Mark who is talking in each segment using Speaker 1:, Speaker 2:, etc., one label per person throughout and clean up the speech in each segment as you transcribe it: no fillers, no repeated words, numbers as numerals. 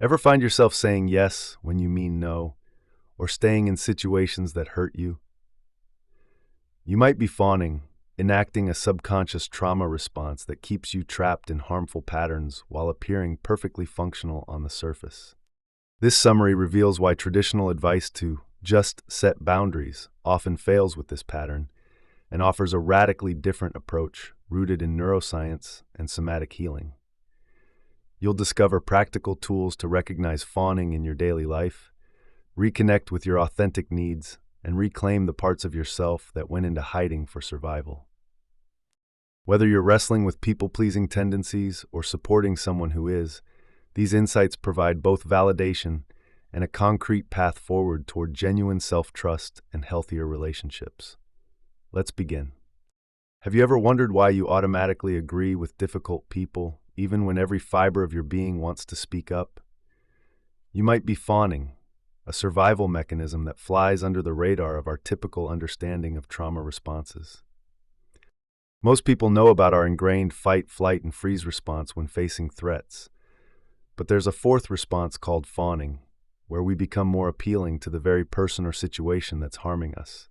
Speaker 1: Ever find yourself saying yes when you mean no, or staying in situations that hurt you? You might be fawning, enacting a subconscious trauma response that keeps you trapped in harmful patterns while appearing perfectly functional on the surface. This summary reveals why traditional advice to just set boundaries often fails with this pattern and offers a radically different approach rooted in neuroscience and somatic healing. You'll discover practical tools to recognize fawning in your daily life, reconnect with your authentic needs, and reclaim the parts of yourself that went into hiding for survival. Whether you're wrestling with people-pleasing tendencies or supporting someone who is, these insights provide both validation and a concrete path forward toward genuine self-trust and healthier relationships. Let's begin. Have you ever wondered why you automatically agree with difficult people, even when every fiber of your being wants to speak up? You might be fawning, a survival mechanism that flies under the radar of our typical understanding of trauma responses. Most people know about our ingrained fight, flight, and freeze response when facing threats. But there's a fourth response called fawning, where we become more appealing to the very person or situation that's harming us.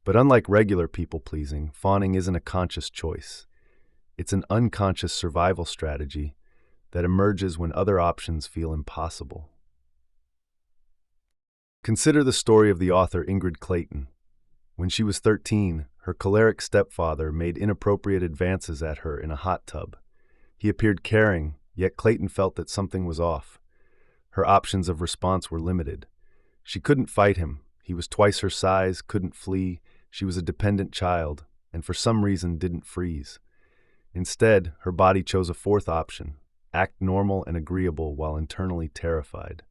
Speaker 1: But unlike regular people-pleasing, fawning isn't a conscious choice. It's an unconscious survival strategy that emerges when other options feel impossible. Consider the story of the author Ingrid Clayton. When she was 13, her choleric stepfather made inappropriate advances at her in a hot tub. He appeared caring, yet Clayton felt that something was off. Her options of response were limited. She couldn't fight him. He was twice her size, couldn't flee. She was a dependent child, and for some reason didn't freeze. Instead, her body chose a fourth option: act normal and agreeable while internally terrified.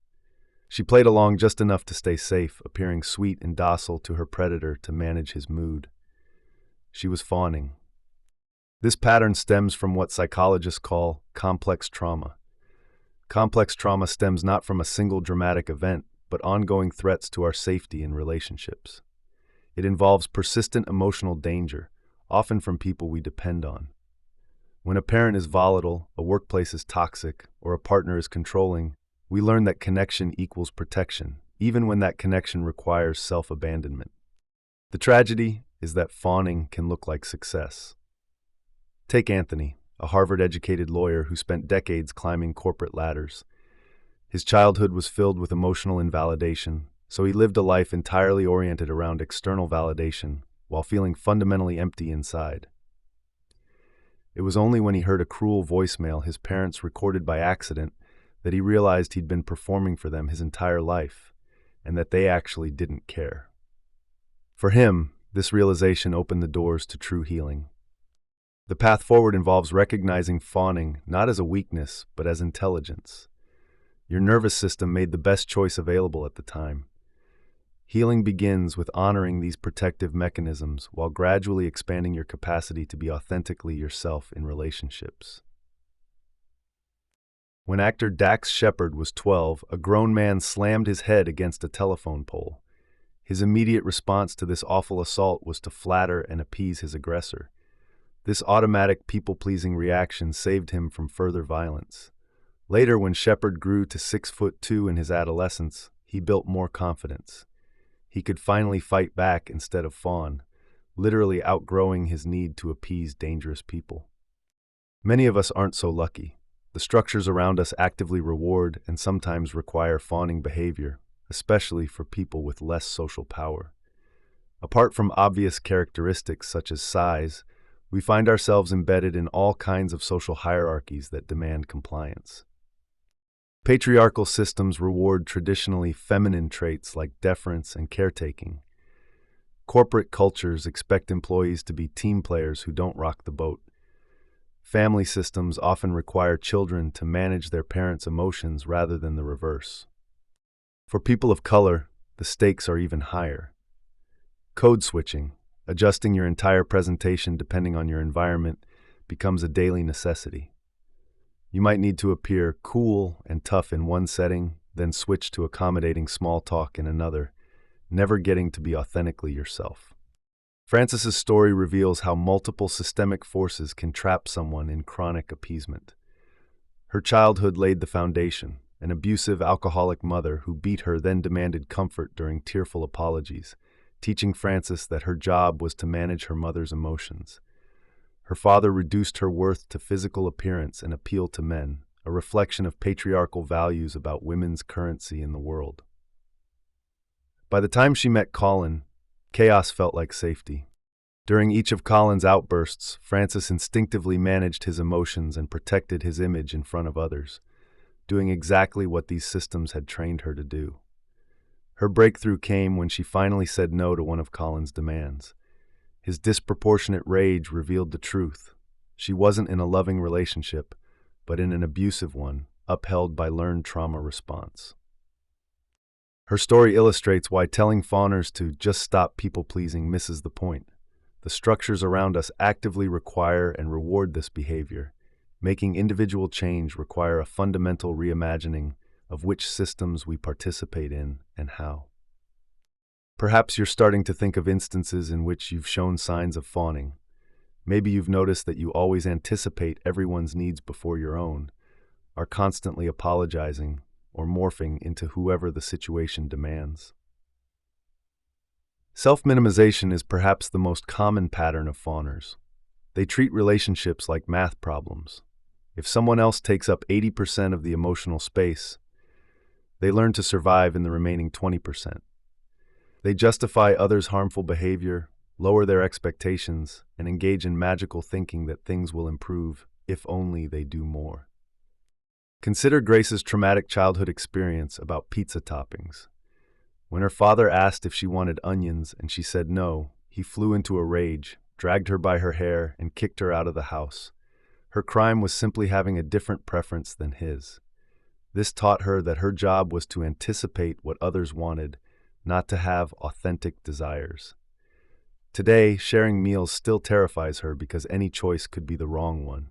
Speaker 1: She played along just enough to stay safe, appearing sweet and docile to her predator to manage his mood. She was fawning. This pattern stems from what psychologists call complex trauma. Complex trauma stems not from a single dramatic event, but ongoing threats to our safety in relationships. It involves persistent emotional danger, often from people we depend on. When a parent is volatile, a workplace is toxic, or a partner is controlling, we learn that connection equals protection, even when that connection requires self-abandonment. The tragedy is that fawning can look like success. Take Anthony, a Harvard-educated lawyer who spent decades climbing corporate ladders. His childhood was filled with emotional invalidation, so he lived a life entirely oriented around external validation while feeling fundamentally empty inside. It was only when he heard a cruel voicemail his parents recorded by accident that he realized he'd been performing for them his entire life, and that they actually didn't care. For him, this realization opened the doors to true healing. The path forward involves recognizing fawning not as a weakness, but as intelligence. Your nervous system made the best choice available at the time. Healing begins with honoring these protective mechanisms while gradually expanding your capacity to be authentically yourself in relationships. When actor Dax Shepard was 12, a grown man slammed his head against a telephone pole. His immediate response to this awful assault was to flatter and appease his aggressor. This automatic people-pleasing reaction saved him from further violence. Later, when Shepard grew to 6'2" in his adolescence, he built more confidence. He could finally fight back instead of fawn, literally outgrowing his need to appease dangerous people. Many of us aren't so lucky. The structures around us actively reward and sometimes require fawning behavior, especially for people with less social power. Apart from obvious characteristics such as size, we find ourselves embedded in all kinds of social hierarchies that demand compliance. Patriarchal systems reward traditionally feminine traits like deference and caretaking. Corporate cultures expect employees to be team players who don't rock the boat. Family systems often require children to manage their parents' emotions rather than the reverse. For people of color, the stakes are even higher. Code switching, adjusting your entire presentation depending on your environment, becomes a daily necessity. You might need to appear cool and tough in one setting, then switch to accommodating small talk in another, never getting to be authentically yourself. Francis's story reveals how multiple systemic forces can trap someone in chronic appeasement. Her childhood laid the foundation, an abusive alcoholic mother who beat her then demanded comfort during tearful apologies, teaching Frances that her job was to manage her mother's emotions. Her father reduced her worth to physical appearance and appeal to men, a reflection of patriarchal values about women's currency in the world. By the time she met Colin, chaos felt like safety. During each of Colin's outbursts, Frances instinctively managed his emotions and protected his image in front of others, doing exactly what these systems had trained her to do. Her breakthrough came when she finally said no to one of Colin's demands. His disproportionate rage revealed the truth. She wasn't in a loving relationship, but in an abusive one, upheld by learned trauma response. Her story illustrates why telling fawners to just stop people-pleasing misses the point. The structures around us actively require and reward this behavior, making individual change require a fundamental reimagining of which systems we participate in and how. Perhaps you're starting to think of instances in which you've shown signs of fawning. Maybe you've noticed that you always anticipate everyone's needs before your own, are constantly apologizing or morphing into whoever the situation demands. Self-minimization is perhaps the most common pattern of fawners. They treat relationships like math problems. If someone else takes up 80% of the emotional space, they learn to survive in the remaining 20%. They justify others' harmful behavior, lower their expectations, and engage in magical thinking that things will improve if only they do more. Consider Grace's traumatic childhood experience about pizza toppings. When her father asked if she wanted onions and she said no, he flew into a rage, dragged her by her hair, and kicked her out of the house. Her crime was simply having a different preference than his. This taught her that her job was to anticipate what others wanted, not to have authentic desires. Today, sharing meals still terrifies her because any choice could be the wrong one.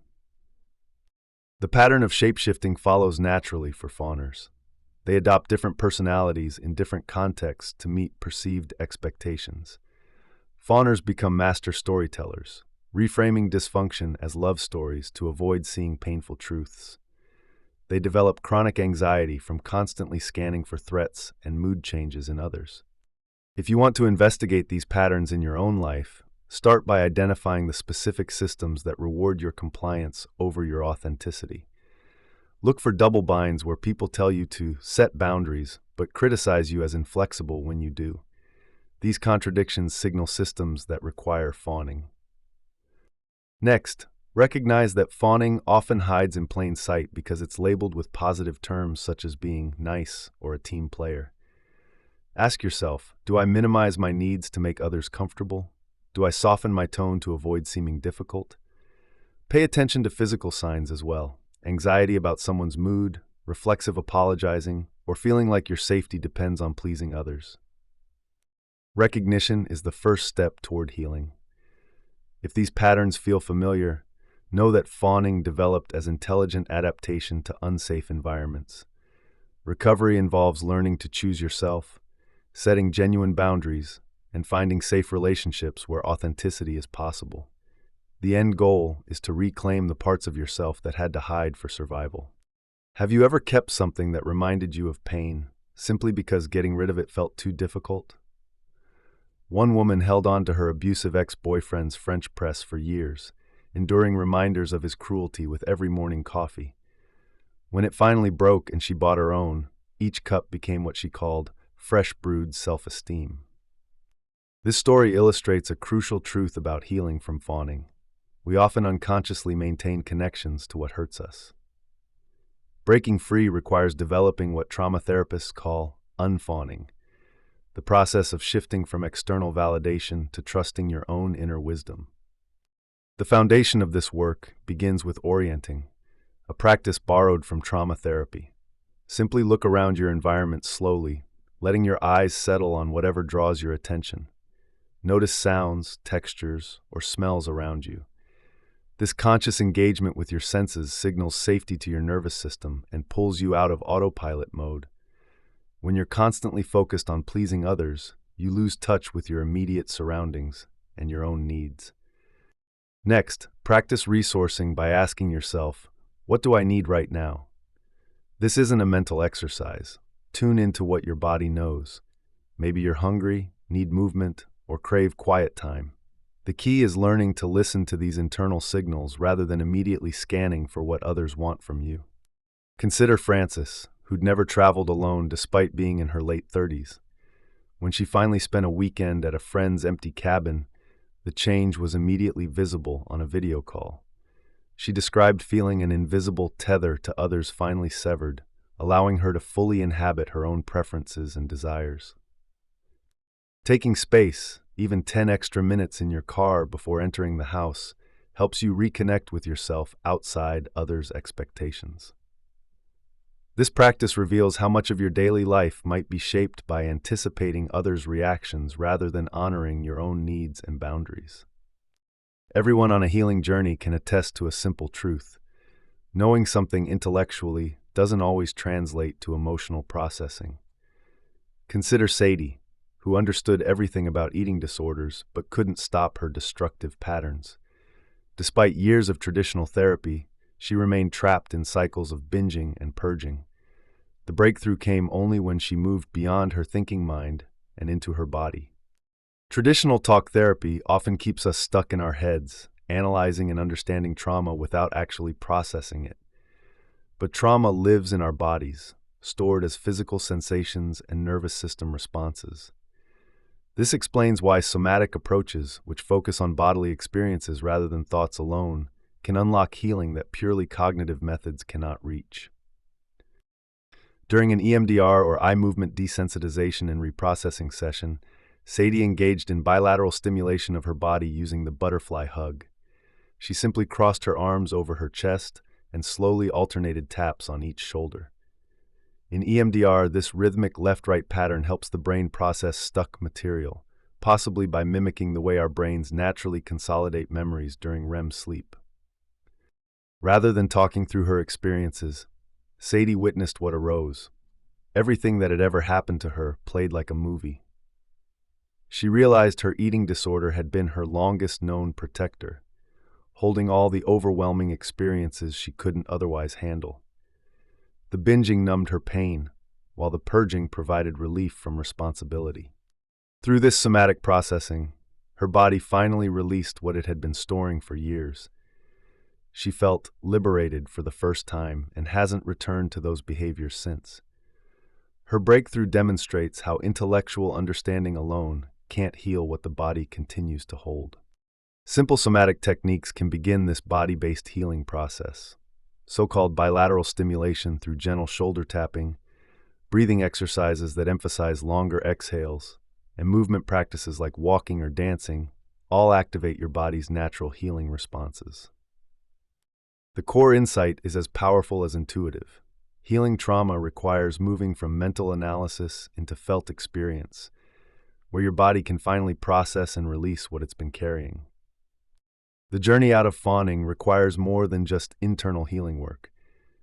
Speaker 1: The pattern of shapeshifting follows naturally for fawners. They adopt different personalities in different contexts to meet perceived expectations. Fawners become master storytellers, reframing dysfunction as love stories to avoid seeing painful truths. They develop chronic anxiety from constantly scanning for threats and mood changes in others. If you want to investigate these patterns in your own life, start by identifying the specific systems that reward your compliance over your authenticity. Look for double binds where people tell you to set boundaries, but criticize you as inflexible when you do. These contradictions signal systems that require fawning. Next, recognize that fawning often hides in plain sight because it's labeled with positive terms such as being nice or a team player. Ask yourself, do I minimize my needs to make others comfortable? Do I soften my tone to avoid seeming difficult? Pay attention to physical signs as well. Anxiety about someone's mood, reflexive apologizing, or feeling like your safety depends on pleasing others. Recognition is the first step toward healing. If these patterns feel familiar, know that fawning developed as intelligent adaptation to unsafe environments. Recovery involves learning to choose yourself, setting genuine boundaries, and finding safe relationships where authenticity is possible. The end goal is to reclaim the parts of yourself that had to hide for survival. Have you ever kept something that reminded you of pain, simply because getting rid of it felt too difficult? One woman held on to her abusive ex-boyfriend's French press for years, enduring reminders of his cruelty with every morning coffee. When it finally broke and she bought her own, each cup became what she called fresh brewed self-esteem. This story illustrates a crucial truth about healing from fawning. We often unconsciously maintain connections to what hurts us. Breaking free requires developing what trauma therapists call unfawning, the process of shifting from external validation to trusting your own inner wisdom. The foundation of this work begins with orienting, a practice borrowed from trauma therapy. Simply look around your environment slowly, letting your eyes settle on whatever draws your attention. Notice sounds, textures, or smells around you. This conscious engagement with your senses signals safety to your nervous system and pulls you out of autopilot mode. When you're constantly focused on pleasing others, you lose touch with your immediate surroundings and your own needs. Next, practice resourcing by asking yourself, what do I need right now? This isn't a mental exercise. Tune into what your body knows. Maybe you're hungry, need movement, or crave quiet time. The key is learning to listen to these internal signals rather than immediately scanning for what others want from you. Consider Frances, who'd never traveled alone despite being in her late 30s. When she finally spent a weekend at a friend's empty cabin, the change was immediately visible on a video call. She described feeling an invisible tether to others finally severed, allowing her to fully inhabit her own preferences and desires. Taking space, even 10 extra minutes in your car before entering the house, helps you reconnect with yourself outside others' expectations. This practice reveals how much of your daily life might be shaped by anticipating others' reactions rather than honoring your own needs and boundaries. Everyone on a healing journey can attest to a simple truth. Knowing something intellectually doesn't always translate to emotional processing. Consider Sadie, who understood everything about eating disorders but couldn't stop her destructive patterns. Despite years of traditional therapy, she remained trapped in cycles of binging and purging. The breakthrough came only when she moved beyond her thinking mind and into her body. Traditional talk therapy often keeps us stuck in our heads, analyzing and understanding trauma without actually processing it. But trauma lives in our bodies, stored as physical sensations and nervous system responses. This explains why somatic approaches, which focus on bodily experiences rather than thoughts alone, can unlock healing that purely cognitive methods cannot reach. During an EMDR or eye movement desensitization and reprocessing session, Sadie engaged in bilateral stimulation of her body using the butterfly hug. She simply crossed her arms over her chest and slowly alternated taps on each shoulder. In EMDR, this rhythmic left-right pattern helps the brain process stuck material, possibly by mimicking the way our brains naturally consolidate memories during REM sleep. Rather than talking through her experiences, Sadie witnessed what arose. Everything that had ever happened to her played like a movie. She realized her eating disorder had been her longest-known protector, holding all the overwhelming experiences she couldn't otherwise handle. The binging numbed her pain, while the purging provided relief from responsibility. Through this somatic processing, her body finally released what it had been storing for years. She felt liberated for the first time and hasn't returned to those behaviors since. Her breakthrough demonstrates how intellectual understanding alone can't heal what the body continues to hold. Simple somatic techniques can begin this body-based healing process. So-called bilateral stimulation through gentle shoulder tapping, breathing exercises that emphasize longer exhales, and movement practices like walking or dancing all activate your body's natural healing responses. The core insight is as powerful as intuitive. Healing trauma requires moving from mental analysis into felt experience, where your body can finally process and release what it's been carrying. The journey out of fawning requires more than just internal healing work.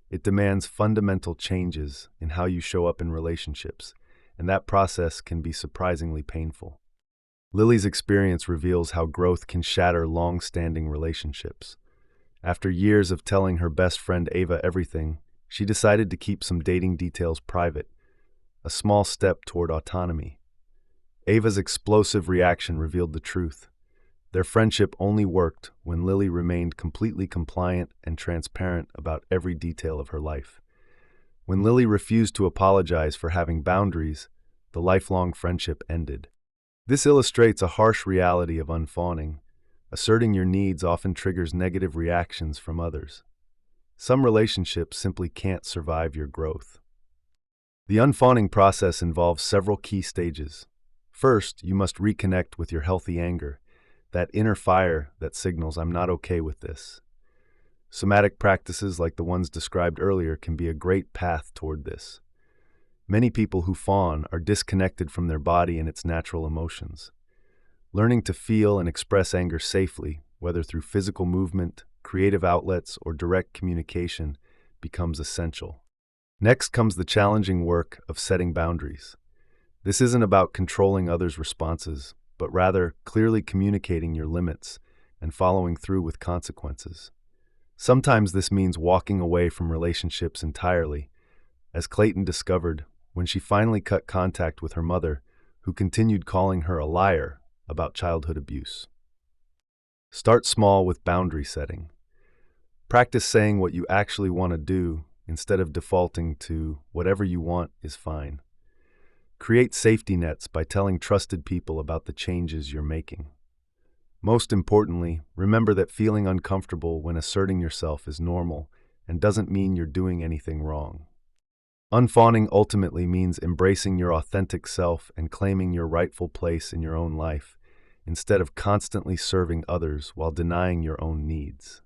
Speaker 1: It demands fundamental changes in how you show up in relationships, and that process can be surprisingly painful. Lily's experience reveals how growth can shatter long-standing relationships. After years of telling her best friend Ava everything, she decided to keep some dating details private, a small step toward autonomy. Ava's explosive reaction revealed the truth. Their friendship only worked when Lily remained completely compliant and transparent about every detail of her life. When Lily refused to apologize for having boundaries, the lifelong friendship ended. This illustrates a harsh reality of unfawning. Asserting your needs often triggers negative reactions from others. Some relationships simply can't survive your growth. The unfawning process involves several key stages. First, you must reconnect with your healthy anger, that inner fire that signals "I'm not okay with this." Somatic practices like the ones described earlier can be a great path toward this. Many people who fawn are disconnected from their body and its natural emotions. Learning to feel and express anger safely, whether through physical movement, creative outlets, or direct communication, becomes essential. Next comes the challenging work of setting boundaries. This isn't about controlling others' responses, but rather clearly communicating your limits and following through with consequences. Sometimes this means walking away from relationships entirely, as Clayton discovered when she finally cut contact with her mother, who continued calling her a liar about childhood abuse. Start small with boundary setting. Practice saying what you actually want to do instead of defaulting to whatever you want is fine. Create safety nets by telling trusted people about the changes you're making. Most importantly, remember that feeling uncomfortable when asserting yourself is normal and doesn't mean you're doing anything wrong. Unfawning ultimately means embracing your authentic self and claiming your rightful place in your own life, instead of constantly serving others while denying your own needs.